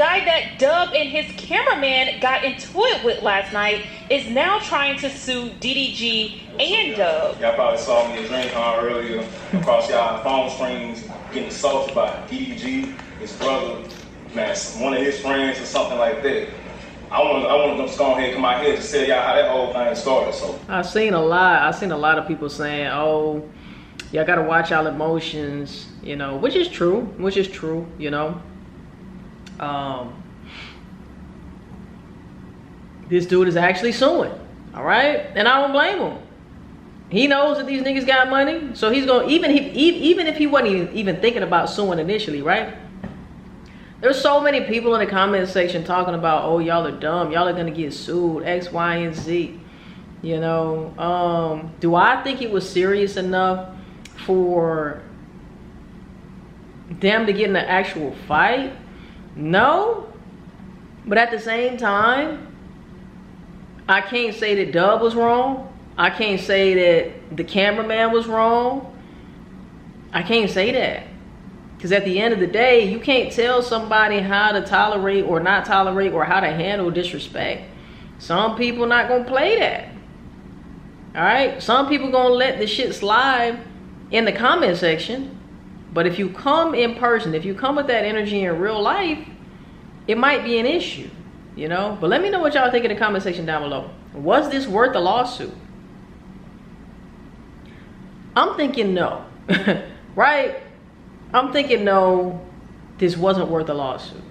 guy that Dub and his cameraman got into it with last night is now trying to sue DDG and Dub. Y'all probably saw me at DreamCon earlier across y'all phone screens getting assaulted by DDG, his brother, man, one of his friends or something like that. I want them to go ahead and come out here to tell y'all how that whole thing started. So I've seen a lot of people saying, oh, y'all gotta watch y'all emotions, you know, which is true, you know. This dude is actually suing, all right? And I don't blame him. He knows that these niggas got money, so he's gonna, even if he wasn't even thinking about suing initially, right? There's so many people in the comment section talking about, oh, y'all are dumb, y'all are gonna get sued, X, Y, and Z. You know, do I think it was serious enough for them to get in an actual fight? No. But at the same time, I can't say that Dub was wrong. I can't say that the cameraman was wrong. I can't say that. Because at the end of the day, you can't tell somebody how to tolerate or not tolerate or how to handle disrespect. Some people not going to play that. All right? Some people going to let the shit slide in the comment section. But if you come in person, if you come with that energy in real life, it might be an issue, you know? But let me know what y'all think in the comment section down below. Was this worth a lawsuit? I'm thinking no, right? I'm thinking no, this wasn't worth a lawsuit.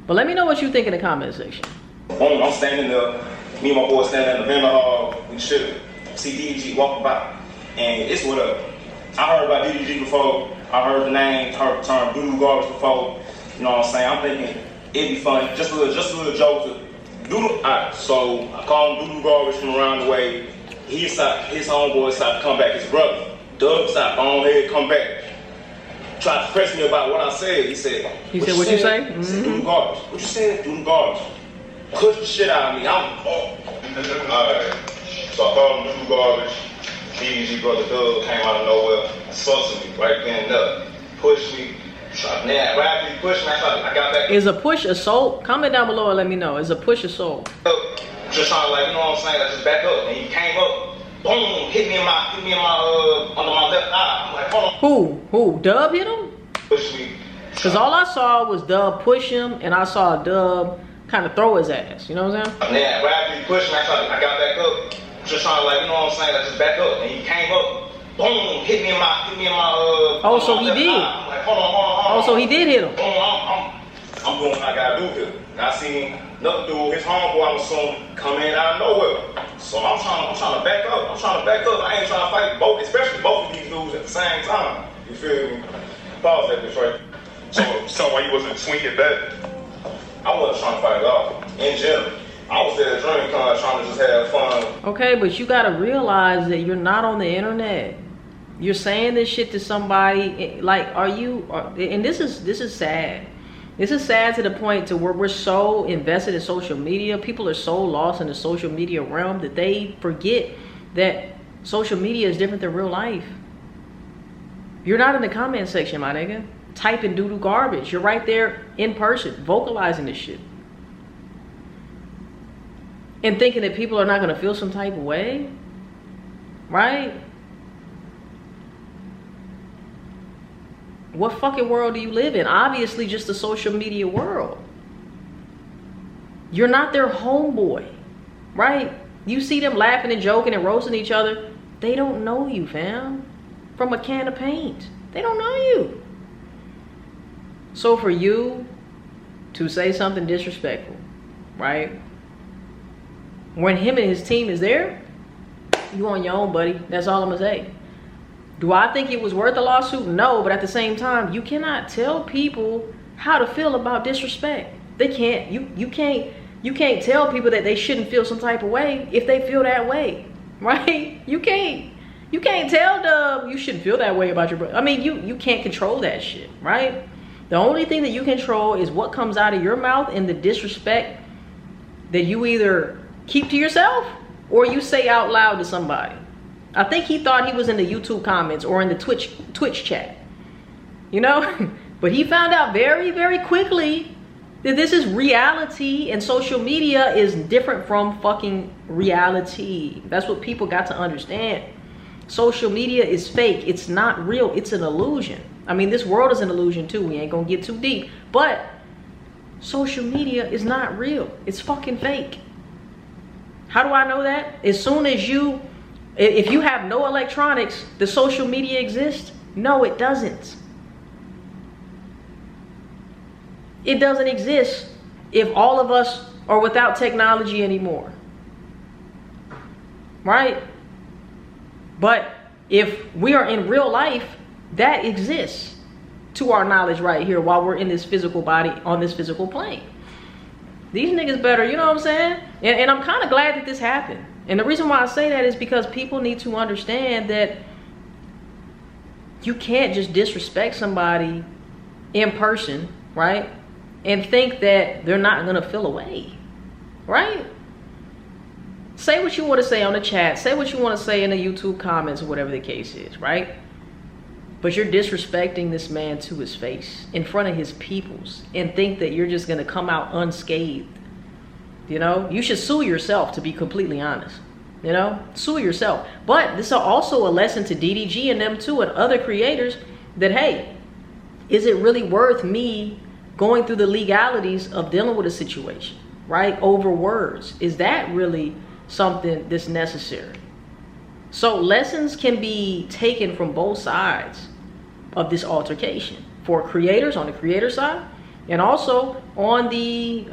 But let me know what you think in the comment section. I'm standing there, me and my boy standing in the vendor hall, we should see DDG walking by. And it's whatever. I heard about DDG before, I heard the name, heard the term doo-doo garbage before. You know what I'm saying? I'm thinking it'd be funny, just a little joke to doodle. Alright, so I call him doo-doo garbage from around the way. His homeboy decided to come back, his brother. Doug decided to go ahead, come back. Tried to press me about what I said. He said, what you say? He said, doo-doo garbage. What you said? Doo-doo garbage. Push the shit out of me. Alright, so I called him doo-doo garbage. DDG brother Doug came out of nowhere, assaulted me right then and there. Pushed me. Rapidly pushed me. I got back. Is a push assault? Comment down below and let me know. Is a push assault? Just trying to, like, you know what I'm saying? I just back up, and he came up, boom, hit me in my under my left eye. I'm like, hold on. Who? Dub hit him? Push me. Cause all I saw was Dub push him, and I saw Dub kind of throw his ass. You know what I'm saying? Yeah, rapidly pushed me. I got back up, just trying to, like, you know what I'm saying? I just back up, and he came up. Boom! Hit me in my Oh, so he did. I'm like, hold on. Oh, so he did hit him. Boom! I'm doing what I gotta do here. And I seen another dude, his homeboy, I'm assuming, come in out of nowhere. So I'm trying to back up. I ain't trying to fight both, especially both of these dudes at the same time. You feel me? Pause that bitch right. So why you wasn't swinging back? I wasn't trying to fight at all. In general. I was there at DreamCon trying to just have fun. Okay, but you gotta realize that you're not on the internet. You're saying this shit to somebody, like, and this is sad. This is sad to the point to where we're so invested in social media. People are so lost in the social media realm that they forget that social media is different than real life. You're not in the comment section, my nigga, typing doo-doo garbage. You're right there in person, vocalizing this shit. And thinking that people are not gonna feel some type of way, right? What fucking world do you live in? Obviously just the social media world. You're not their homeboy, right? You see them laughing and joking and roasting each other. They don't know you, fam. From a can of paint. They don't know you. So for you to say something disrespectful, right? When him and his team is there, you on your own, buddy. That's all I'm gonna say. Do I think it was worth a lawsuit? No, but at the same time, you cannot tell people how to feel about disrespect. They can't. You can't tell people that they shouldn't feel some type of way if they feel that way, right? You can't tell them you shouldn't feel that way about your brother. I mean, you can't control that shit, right? The only thing that you control is what comes out of your mouth and the disrespect that you either keep to yourself or you say out loud to somebody. I think he thought he was in the YouTube comments or in the Twitch chat, you know? But he found out very, very quickly This is reality, and social media is different from fucking reality. That's what people got to understand. Social media is fake. It's not real. It's an illusion. I mean, this world is an illusion too. We ain't gonna get too deep. But social media is not real. It's fucking fake. How do I know that? As soon as if you have no electronics, does social media exist? No, it doesn't. It doesn't exist if all of us are without technology anymore. Right? But if we are in real life, that exists to our knowledge right here while we're in this physical body, on this physical plane. These niggas better, you know what I'm saying? And I'm kind of glad that this happened. And the reason why I say that is because people need to understand that you can't just disrespect somebody in person, right? And think that they're not gonna feel away, right? Say what you want to say on the chat. Say what you want to say in the YouTube comments or whatever the case is, right? But you're disrespecting this man to his face in front of his peoples and think that you're just gonna come out unscathed. You know, you should sue yourself, to be completely honest. You know, sue yourself. But this is also a lesson to DDG and them too, and other creators, that hey, is it really worth me going through the legalities of dealing with a situation, right? Over words. Is that really something that's necessary? So lessons can be taken from both sides of this altercation, for creators on the creator side and also on the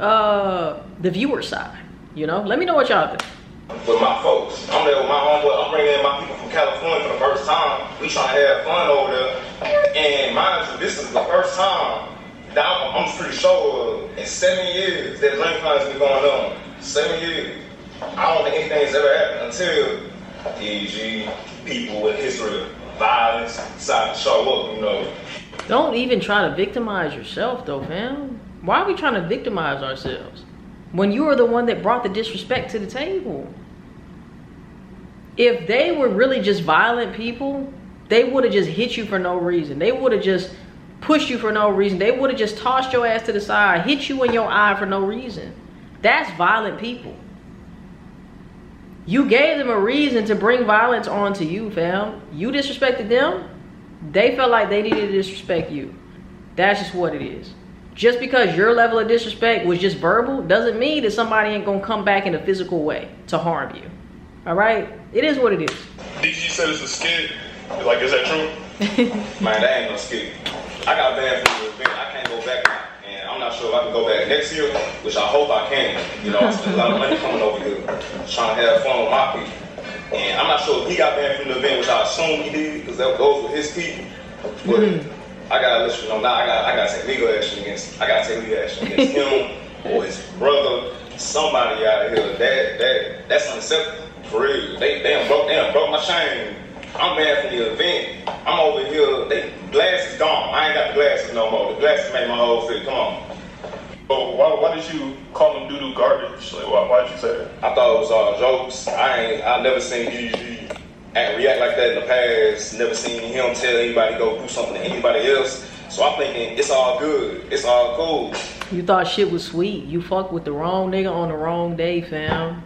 viewer side. You know, let me know what y'all think. With my folks, I'm there with my homeboy. I'm bringing in my people from California for the first time. We trying to have fun over there. And mind you, this is the first time that I'm pretty sure in 7 years that drink fun has been going on. 7 years. I don't think anything's ever happened until DDG, people with history of violence decide to show up, you know. Don't even try to victimize yourself though, fam. Why are we trying to victimize ourselves when you are the one that brought the disrespect to the table? If they were really just violent people, they would have just hit you for no reason. They would have just pushed you for no reason. They would have just tossed your ass to the side, hit you in your eye for no reason. That's violent people. You gave them a reason to bring violence onto you, fam. You disrespected them. They felt like they needed to disrespect you. That's just what it is. Just because your level of disrespect was just verbal doesn't mean that somebody ain't gonna come back in a physical way to harm you. All right? It is what it is. DG said it's a skit. Like, is that true? Man, that ain't no skit. I got banned from the event. I can't go back now. And I'm not sure if I can go back next year, which I hope I can. You know, I spent a lot of money coming over here trying to have fun with my people. And I'm not sure if he got banned from the event, which I assume he did, because those were his people. But I gotta let you know now, I gotta take legal action against him or his brother, somebody out of here. That's unacceptable. For real. They done broke my chain. I'm banned from the event. I'm over here. They glasses gone. I ain't got the glasses no more. The glasses made my whole fit. Come on. But why did you call him doo-doo garbage? Like, why did you say that? I thought it was all jokes. I never seen DDG react like that in the past. Never seen him tell anybody go do something to anybody else. So I'm thinking it's all good. It's all cool. You thought shit was sweet. You fucked with the wrong nigga on the wrong day, fam.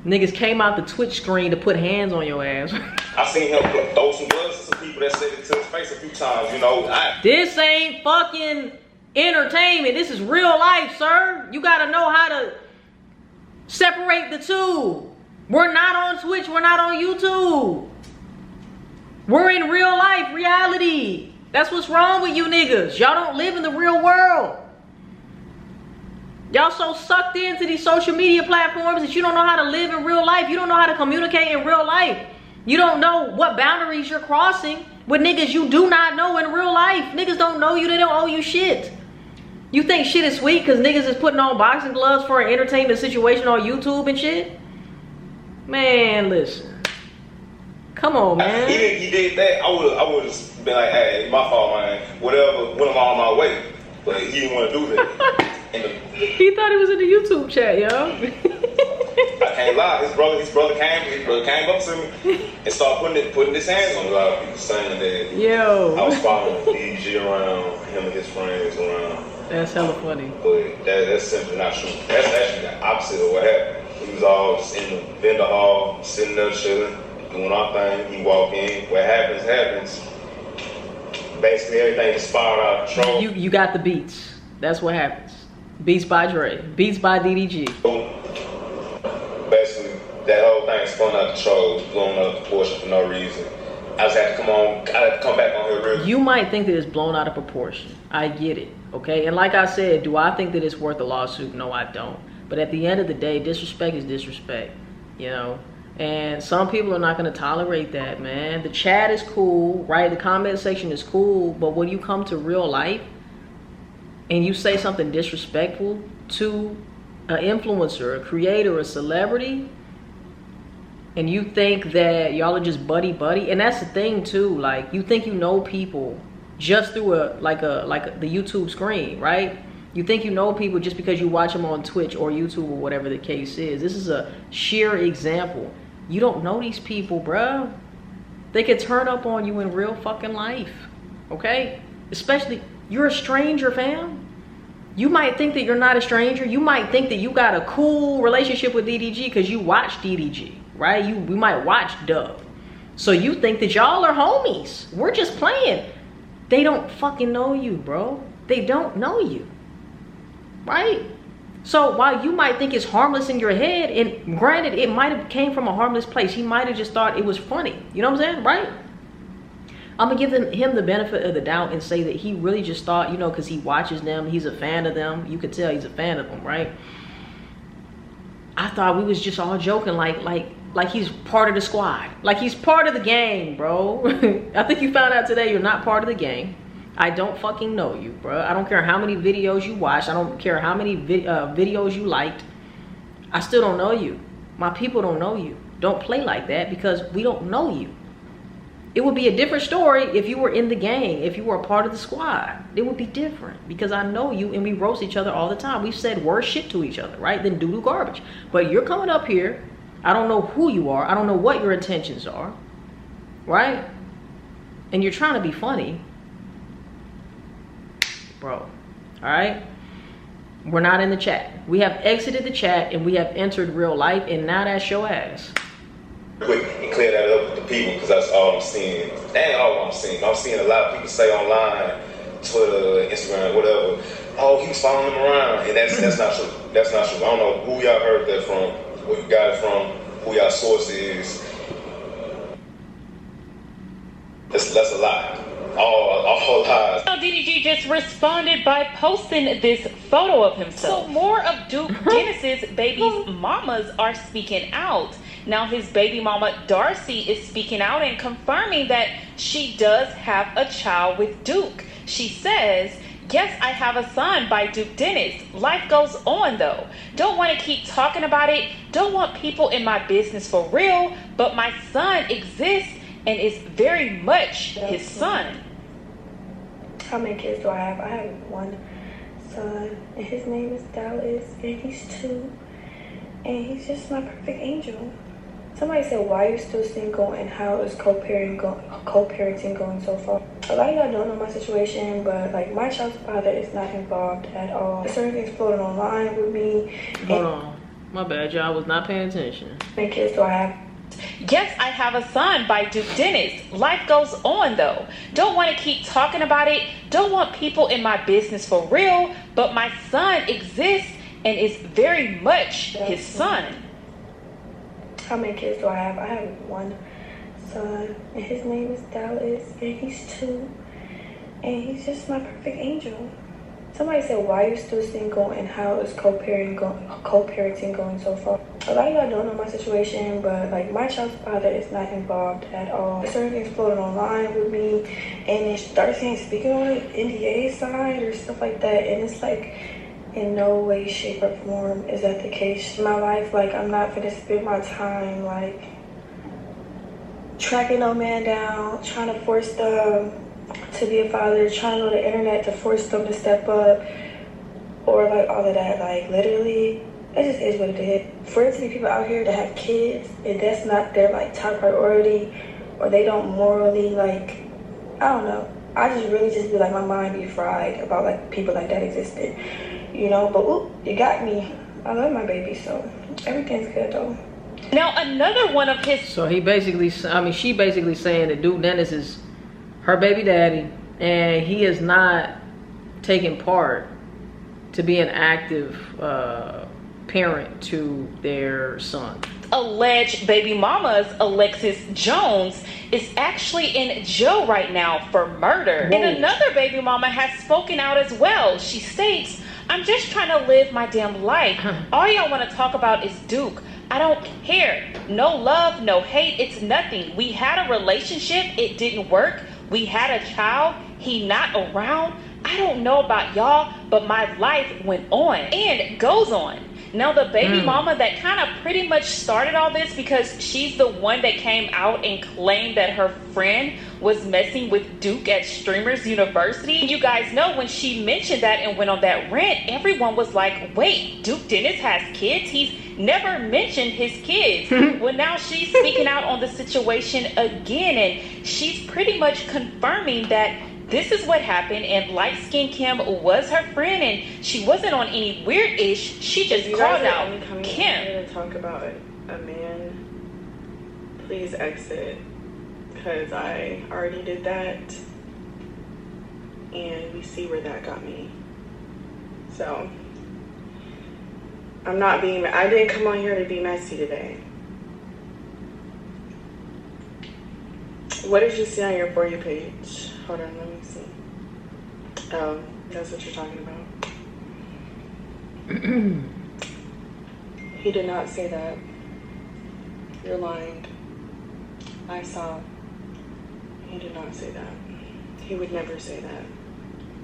Niggas came out the Twitch screen to put hands on your ass. I seen him throw some gloves to some people that said it to his face a few times, you know. This ain't fucking entertainment. This is real life, sir. You gotta know how to separate the two. We're not on Twitch. We're not on YouTube. We're in real life, reality. That's what's wrong with you niggas. Y'all don't live in the real world. Y'all so sucked into these social media platforms that you don't know how to live in real life. You don't know how to communicate in real life. You don't know what boundaries you're crossing with niggas you do not know in real life. Niggas don't know you. They don't owe you shit. You think shit is sweet because niggas is putting on boxing gloves for an entertainment situation on YouTube and shit? Man, listen. Come on, man. Even if he did that, I would have been like, hey, my fault, man. Whatever, went on my way. But he didn't want to do that. He thought he was in the YouTube chat, yo. I can't lie. His brother came up to me and started putting his hands on a lot of people saying that yo. I was following DG around, him and his friends around. That's hella funny. But that's simply not true. That's actually the opposite of what happened. We was all just in the vendor hall, sitting there chilling, doing our thing. He walked in. What happens, happens. Basically, everything just spiraled out of control. You got the beats. That's what happens. Beats by Dre. Beats by DDG. Basically, that whole thing spun out of control, blown out of proportion for no reason. I just had to come back on here real. You might think that it's blown out of proportion. I get it, okay? And like I said, do I think that it's worth a lawsuit? No, I don't. But at the end of the day, disrespect is disrespect, you know? And some people are not going to tolerate that, man. The chat is cool, right? The comment section is cool. But when you come to real life and you say something disrespectful to an influencer, a creator, a celebrity, and you think that y'all are just buddy-buddy, and that's the thing too, like you think you know people just through the YouTube screen, right? You think you know people just because you watch them on Twitch or YouTube or whatever the case is. This is a sheer example. You don't know these people, bruh. They could turn up on you in real fucking life, okay? Especially, you're a stranger, fam. You might think that you're not a stranger. You might think that you got a cool relationship with DDG because you watch DDG, right? We might watch Dub. So you think that y'all are homies. We're just playing. They don't fucking know you, bro. They don't know you, right? So while you might think it's harmless in your head, and granted, it might have came from a harmless place. He might have just thought it was funny. You know what I'm saying, right? I'm gonna give him the benefit of the doubt and say that he really just thought, you know, because he watches them, he's a fan of them. You could tell he's a fan of them, right? I thought we was just all joking, like he's part of the squad, like he's part of the gang, bro. I think you found out today you're not part of the gang. I don't fucking know you, bro. I don't care how many videos you watched. I don't care how many videos you liked. I still don't know you. My people don't know you. Don't play like that because we don't know you. It would be a different story if you were in the gang, if you were a part of the squad. It would be different because I know you and we roast each other all the time. We've said worse shit to each other, right? Than doo-doo garbage. But you're coming up here. I don't know who you are. I don't know what your intentions are, right? And you're trying to be funny. Bro, all right? We're not in the chat. We have exited the chat and we have entered real life, and now that's your ass. Quick and clear that up with the people because that's all I'm seeing. That ain't all I'm seeing. I'm seeing a lot of people say online, Twitter, Instagram, whatever, oh, he was following them around, and that's not true. That's not true. I don't know who y'all heard that from, where you got it from, who y'all source is. That's a lie. All lies. DDG just responded by posting this photo of himself. So more of Duke Dennis's baby's mamas are speaking out. Now his baby mama Darcy is speaking out and confirming that she does have a child with Duke. She says, yes, I have a son by Duke Dennis. Life goes on though. Don't want to keep talking about it. Don't want people in my business for real. But my son exists and is very much his son. How many kids do I have? I have one son, and his name is Dallas, and he's 2, and he's just my perfect angel. Somebody said, why are you still single, and how is co-parenting going so far? A lot of y'all don't know my situation, but like my child's father is not involved at all. Certain things floating online with me. Hold on, my bad, y'all. I was not paying attention. How many kids do I have? Yes, I have a son by Duke Dennis. Life goes on though. Don't want to keep talking about it. Don't want people in my business for real. But my son exists and is very much his son. How many kids do I have? I have one son, and his name is Dallas, and he's 2, and he's just my perfect angel. Somebody said, why are you still single, and how is co-parenting going so far? A lot of y'all don't know my situation, but like my child's father is not involved at all. Certain things floating online with me, and it started saying speaking on an NDA side or stuff like that, and it's like, in no way, shape, or form is that the case. In my life, like I'm not gonna spend my time like tracking no man down, trying to force them to be a father, trying to go to the internet to force them to step up, or like all of that. Like literally, it just is what it is. For it to be people out here that have kids and that's not their like top priority, or they don't morally like, I don't know. I just really just be like, my mind be fried about like people like that existed, you know. But ooh, you got me. I love my baby, so everything's good though. Now another one of his. So he basically, I mean, she basically saying that Duke Dennis is her baby daddy, and he is not taking part to be an active parent to their son. Alleged baby mama's Alexis Jones is actually in jail right now for murder. Whoa. And another baby mama has spoken out as well. She states, "I'm just trying to live my damn life. All y'all want to talk about is Duke. I don't care. No love, no hate. It's nothing. We had a relationship. It didn't work. We had a child. He not around. I don't know about y'all, but my life went on and goes on." Now the baby mama that kind of pretty much started all this, because she's the one that came out and claimed that her friend was messing with Duke at Streamers University. You guys know when she mentioned that and went on that rant, everyone was like, wait, Duke Dennis has kids? He's never mentioned his kids. Well, now she's speaking out on the situation again, and she's pretty much confirming that this is what happened, and Light Skin Kim was her friend, and she wasn't on any weird ish. She just called out Kim. To talk about a man, please exit, because I already did that, and we see where that got me. So I'm not being. I didn't come on here to be messy today. What did you see on your For You page? Hold on, let me see. Oh, that's what you're talking about. He did not say that. You're lying. I saw. He did not say that. He would never say that.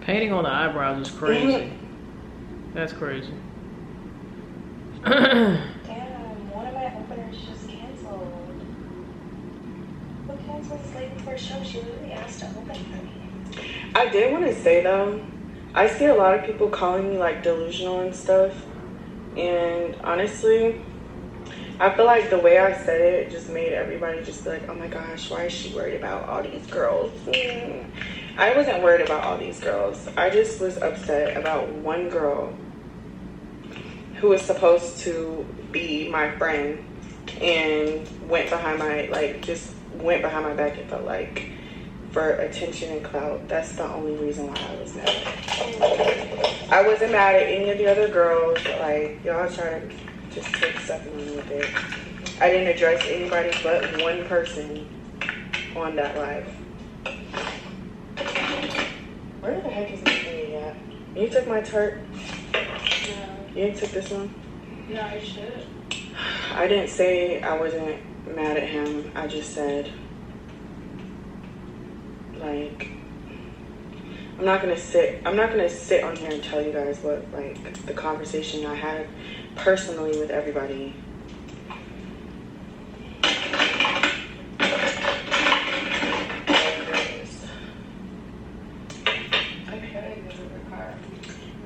Painting on the eyebrows is crazy. That's crazy. Damn, one of my openers just canceled. Who canceled this lady for a show? She literally asked to open for me. I did want to say though, I see a lot of people calling me like delusional and stuff, and honestly, I feel like the way I said it just made everybody just be like, oh my gosh, why is she worried about all these girls? I wasn't worried about all these girls. I just was upset about one girl who was supposed to be my friend and went behind my, like, just went behind my back, it felt like, for attention and clout. That's the only reason why I was mad. I wasn't mad at any of the other girls. Like, y'all try to just take stuff and run with it. I didn't address anybody but one person on that live. Where the heck is my thing at? You took my tart? No. You didn't took this one? No, I should. I didn't say I wasn't mad at him. I just said, like, I'm not gonna sit on here and tell you guys what, like, the conversation I had personally with everybody.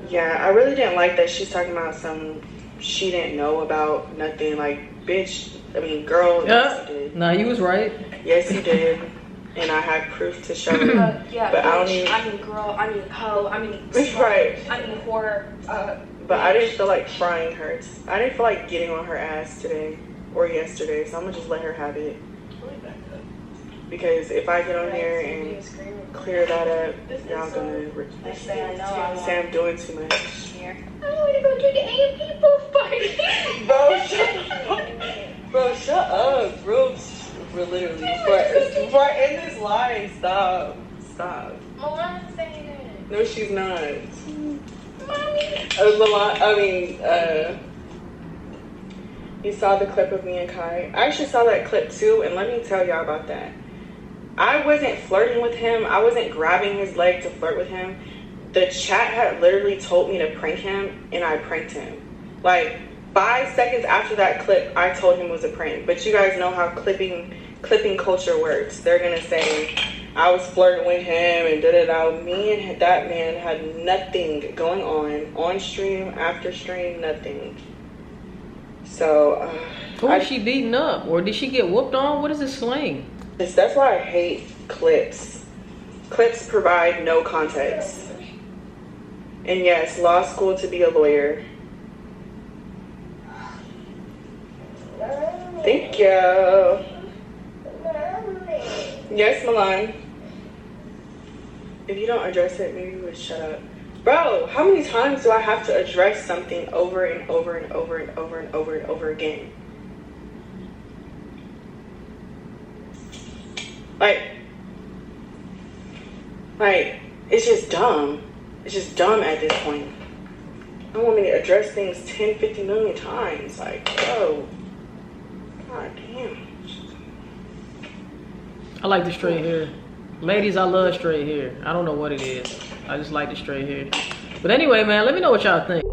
Yeah, I really didn't like that she's talking about some she didn't know about nothing. Like, bitch, I mean, girl, yes, you did. No, you was right. Yes, you did. And I had proof to show you. Yeah, but bitch, I don't even... I mean girl, I mean hoe, I mean right. I mean whore. But I didn't feel like frying her. I didn't feel like getting on her ass today or yesterday, so I'm gonna just let her have it. Because if I get on here and clear that up, y'all gonna say I'm doing too much. I want to go to the AMP booth party. Bro, shut up, bro. We're literally before I end this line. Stop. Milan's saying it. No, she's not. Mommy. You saw the clip of me and Kai. I actually saw that clip too, and let me tell y'all about that. I wasn't flirting with him. I wasn't grabbing his leg to flirt with him. The chat had literally told me to prank him, and I pranked him. Like, 5 seconds after that clip, I told him it was a prank. But you guys know how clipping culture works. They're gonna say I was flirting with him and da-da-da. Me and that man had nothing going on stream, after stream, nothing. So, who was she beating up? Or did she get whooped on? What is this slang? That's why I hate clips. Clips provide no context. And yes, law school to be a lawyer. Thank you. Yes, Milan. If you don't address it, maybe you would shut up. Bro, how many times do I have to address something over and over and over and over and over and over again? Like, it's just dumb. It's just dumb at this point. I don't want me to address things 10, 50 million times. Like, bro. God damn. I like the straight hair. Ladies, I love straight hair. I don't know what it is. I just like the straight hair. But anyway, man, let me know what y'all think.